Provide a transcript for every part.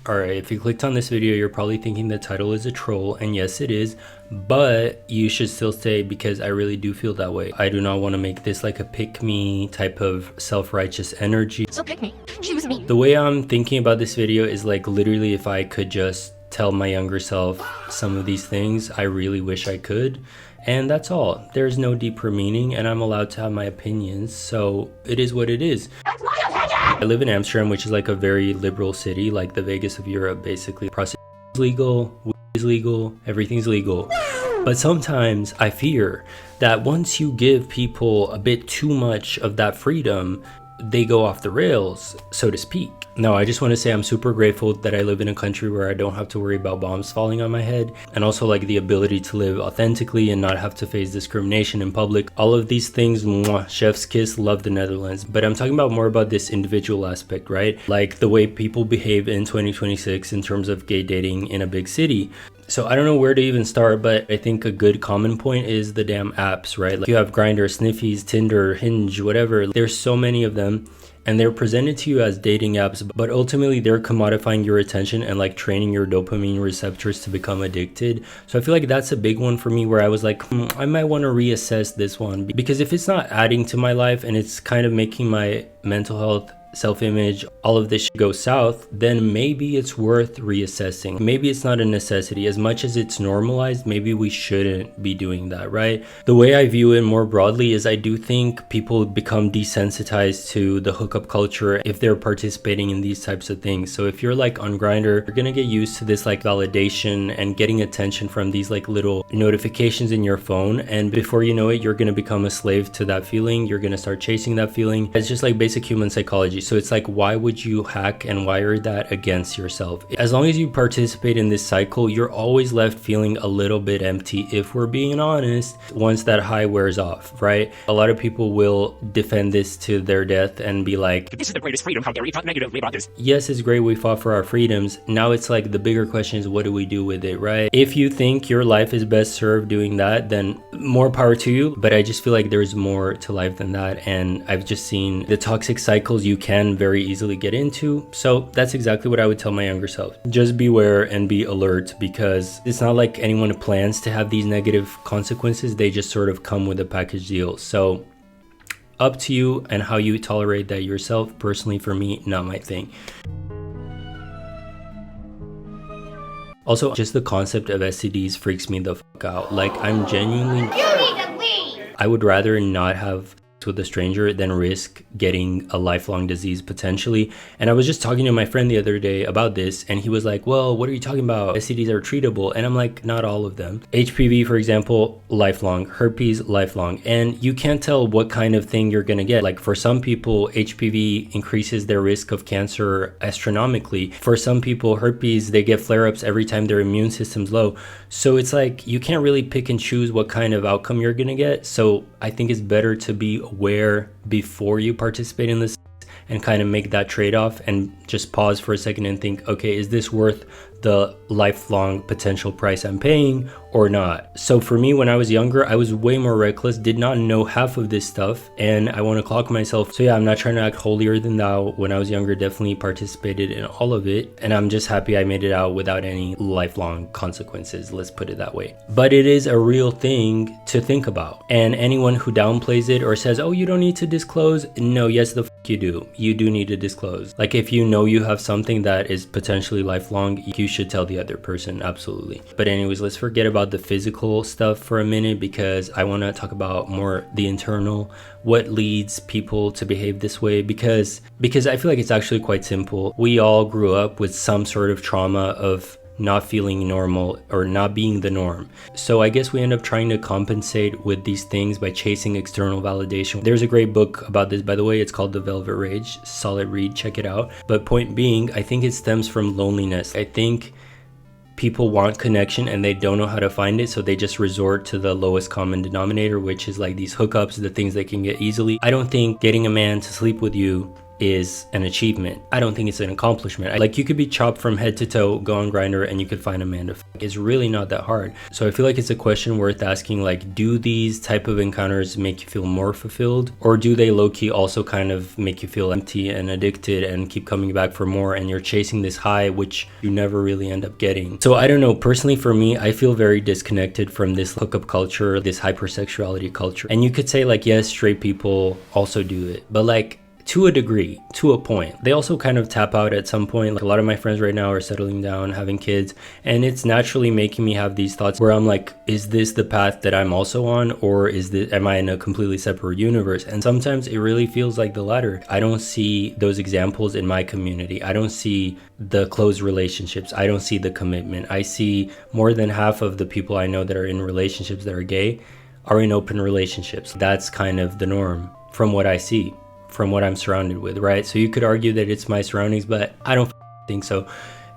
Alright, if you clicked on this video, you're probably thinking the title is a troll, and yes it is, but you should still stay because I really do feel that way. I do not want to make this like a pick me type of self-righteous energy. So pick me, choose me. The way I'm thinking about this video is like literally if I could just tell my younger self some of these things, I really wish I could. And that's all. There's no deeper meaning and I'm allowed to have my opinions, so it is what it is. I live in Amsterdam, which is like a very liberal city, like the Vegas of Europe, basically. Prostitution is legal, weed is legal, everything's legal. But sometimes I fear that once you give people a bit too much of that freedom, they go off the rails, so to speak. No, I just want to say I'm super grateful that I live in a country where I don't have to worry about bombs falling on my head, and also like the ability to live authentically and not have to face discrimination in public. All of these things, mwah, chef's kiss, love the Netherlands. But I'm talking about more about this individual aspect, right? Like the way people behave in 2026 in terms of gay dating in a big city. So I don't know where to even start, but I think a good common point is the damn apps, right? Like you have Grindr, Sniffies, Tinder, Hinge, whatever. There's so many of them and they're presented to you as dating apps, but ultimately they're commodifying your attention and like training your dopamine receptors to become addicted. So I feel like that's a big one for me where I was like, I might want to reassess this one, because if it's not adding to my life and it's kind of making my mental health, self-image, all of this shit go south, then maybe it's worth reassessing. Maybe it's not a necessity. As much as it's normalized, maybe we shouldn't be doing that, right? The way I view it more broadly is I do think people become desensitized to the hookup culture if they're participating in these types of things. So if you're like on Grindr, you're gonna get used to this like validation and getting attention from these like little notifications in your phone, and before you know it, you're gonna become a slave to that feeling. You're gonna start chasing that feeling. It's just like basic human psychology. So it's like, why would you hack and wire that against yourself? As long as you participate in this cycle, you're always left feeling a little bit empty, if we're being honest, once that high wears off, right? A lot of people will defend this to their death and be like, this is the greatest freedom, how dare you talk negatively about this? Yes, it's great we fought for our freedoms. Now it's like the bigger question is, what do we do with it, right? If you think your life is best served doing that, then more power to you. But I just feel like there's more to life than that. And I've just seen the toxic cycles you can very easily get into. So that's exactly what I would tell my younger self. Just beware and be alert, because it's not like anyone plans to have these negative consequences. They just sort of come with a package deal. So up to you and how you tolerate that yourself. Personally, for me, not my thing. Also, just the concept of STDs freaks me the fuck out. Like, I'm genuinely, You need to leave. I would rather not have sex with a stranger than risk getting a lifelong disease potentially. And I was just talking to my friend the other day about this, and he was like, well, what are you talking about? STDs are treatable. And I'm like, not all of them. HPV, for example, lifelong. Herpes, lifelong. And you can't tell what kind of thing you're gonna get. Like for some people, HPV increases their risk of cancer astronomically. For some people, herpes, they get flare-ups every time their immune system's low. So it's like, you can't really pick and choose what kind of outcome you're gonna get. So I think it's better to be aware before you participate in this and kind of make that trade-off and just pause for a second and think, okay, is this worth the lifelong potential price I'm paying or not? So for me, when I was younger, I was way more reckless, did not know half of this stuff, and I want to clock myself. So yeah, I'm not trying to act holier than thou. When I was younger, definitely participated in all of it, and I'm just happy I made it out without any lifelong consequences, let's put it that way. But it is a real thing to think about, and anyone who downplays it or says, oh, you don't need to disclose, no, yes the you do. You do need to disclose. Like if you know you have something that is potentially lifelong, you should tell the other person, absolutely. But anyways, let's forget about the physical stuff for a minute, because I want to talk about more the internal, what leads people to behave this way, because I feel like it's actually quite simple. We all grew up with some sort of trauma of not feeling normal or not being the norm. So I guess we end up trying to compensate with these things by chasing external validation. There's a great book about this, by the way. It's called The Velvet Rage. Solid read, check it out. But point being, I think it stems from loneliness. I think people want connection and they don't know how to find it, so they just resort to the lowest common denominator, which is like these hookups, the things they can get easily. I don't think getting a man to sleep with you is an achievement. I don't think it's an accomplishment. Like, you could be chopped from head to toe, go on Grindr, and you could find a man to f. It's really not that hard. So I feel like it's a question worth asking, like, do these type of encounters make you feel more fulfilled, or do they low-key also kind of make you feel empty and addicted and keep coming back for more, and you're chasing this high which you never really end up getting? So I don't know, personally for me, I feel very disconnected from this hookup culture, this hypersexuality culture. And you could say, like, yes, straight people also do it, but like, to a degree, to a point. They also kind of tap out at some point. Like, a lot of my friends right now are settling down, having kids, and it's naturally making me have these thoughts where I'm like, is this the path that I'm also on, or am I in a completely separate universe? And sometimes it really feels like the latter. I don't see those examples in my community. I don't see the close relationships. I don't see the commitment. I see more than half of the people I know that are in relationships that are gay are in open relationships. That's kind of the norm from what I see, from what I'm surrounded with, right? So you could argue that it's my surroundings, but I don't think so.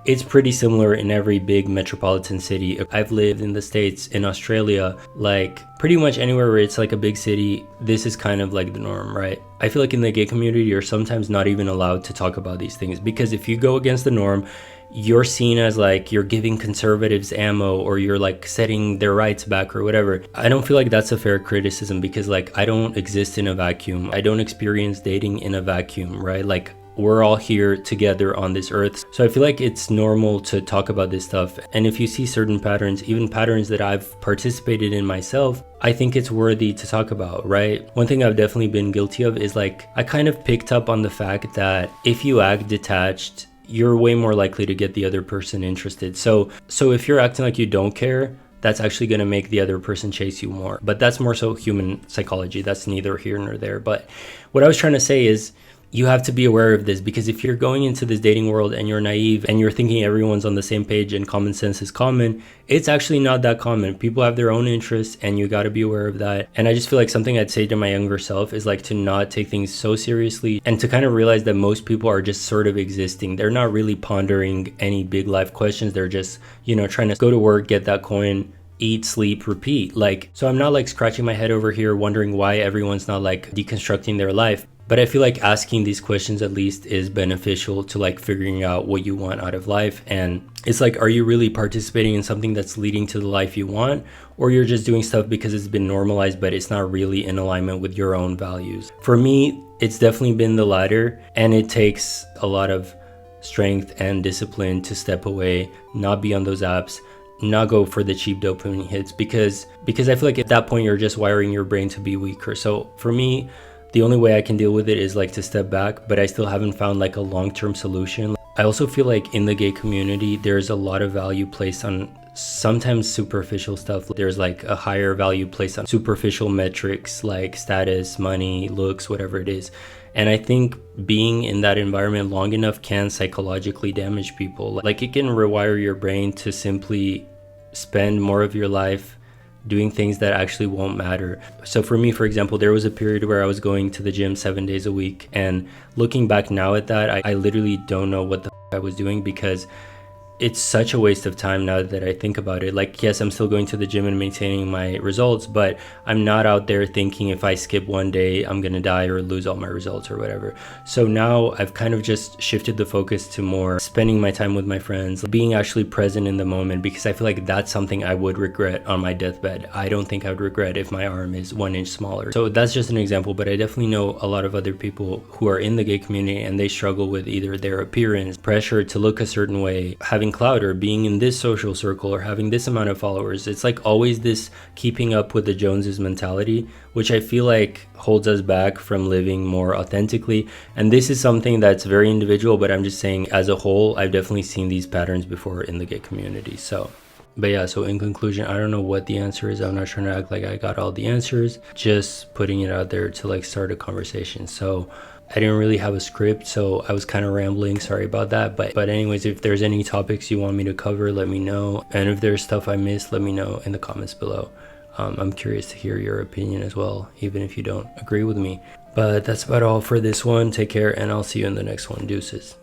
It's pretty similar in every big metropolitan city. I've lived in the States, in Australia, like pretty much anywhere where it's like a big city, this is kind of like the norm, right? I feel like in the gay community, you're sometimes not even allowed to talk about these things, because if you go against the norm, you're seen as like you're giving conservatives ammo, or you're like setting their rights back or whatever. I don't feel like that's a fair criticism, because like, I don't exist in a vacuum. I don't experience dating in a vacuum, right? Like, we're all here together on this earth. So I feel like it's normal to talk about this stuff. And if you see certain patterns, even patterns that I've participated in myself, I think it's worthy to talk about, right? One thing I've definitely been guilty of is like, I kind of picked up on the fact that if you act detached, you're way more likely to get the other person interested. So if you're acting like you don't care, that's actually going to make the other person chase you more. But that's more so human psychology. That's neither here nor there. But what I was trying to say is, you have to be aware of this, because if you're going into this dating world and you're naive and you're thinking everyone's on the same page and common sense is common, it's actually not that common. People have their own interests, and you got to be aware of that. And I just feel like something I'd say to my younger self is like to not take things so seriously, and to kind of realize that most people are just sort of existing. They're not really pondering any big life questions. They're just, trying to go to work, get that coin, eat, sleep, repeat. Like, so I'm not like scratching my head over here wondering why everyone's not like deconstructing their life. But I feel like asking these questions at least is beneficial to like figuring out what you want out of life. And it's like, are you really participating in something that's leading to the life you want? Or you're just doing stuff because it's been normalized, but it's not really in alignment with your own values? For me, it's definitely been the latter. And it takes a lot of strength and discipline to step away, not be on those apps, not go for the cheap dopamine hits, because I feel like at that point you're just wiring your brain to be weaker. So for me, the only way I can deal with it is like to step back, but I still haven't found like a long-term solution. I also feel like in the gay community, there's a lot of value placed on sometimes superficial stuff. There's like a higher value placed on superficial metrics like status, money, looks, whatever it is. And I think being in that environment long enough can psychologically damage people. Like, it can rewire your brain to simply spend more of your life doing things that actually won't matter. So for me, for example, there was a period where I was going to the gym 7 days a week, and looking back now at that, I literally don't know what the I was doing, because it's such a waste of time now that I think about it. Like, yes, I'm still going to the gym and maintaining my results, but I'm not out there thinking if I skip one day, I'm gonna die or lose all my results or whatever. So now I've kind of just shifted the focus to more spending my time with my friends, being actually present in the moment, because I feel like that's something I would regret on my deathbed. I don't think I would regret if my arm is 1 inch smaller. So that's just an example, but I definitely know a lot of other people who are in the gay community and they struggle with either their appearance, pressure to look a certain way, having clout, or being in this social circle, or having this amount of followers. It's like always this keeping up with the Joneses mentality, which I feel like holds us back from living more authentically. And this is something that's very individual, but I'm just saying as a whole, I've definitely seen these patterns before in the gay community. So in conclusion, I don't know what the answer is. I'm not trying to act like I got all the answers, just putting it out there to like start a conversation. So I didn't really have a script, so I was kind of rambling. Sorry about that. But anyways, if there's any topics you want me to cover, let me know. And if there's stuff I missed, let me know in the comments below. I'm curious to hear your opinion as well, even if you don't agree with me. But that's about all for this one. Take care, and I'll see you in the next one. Deuces.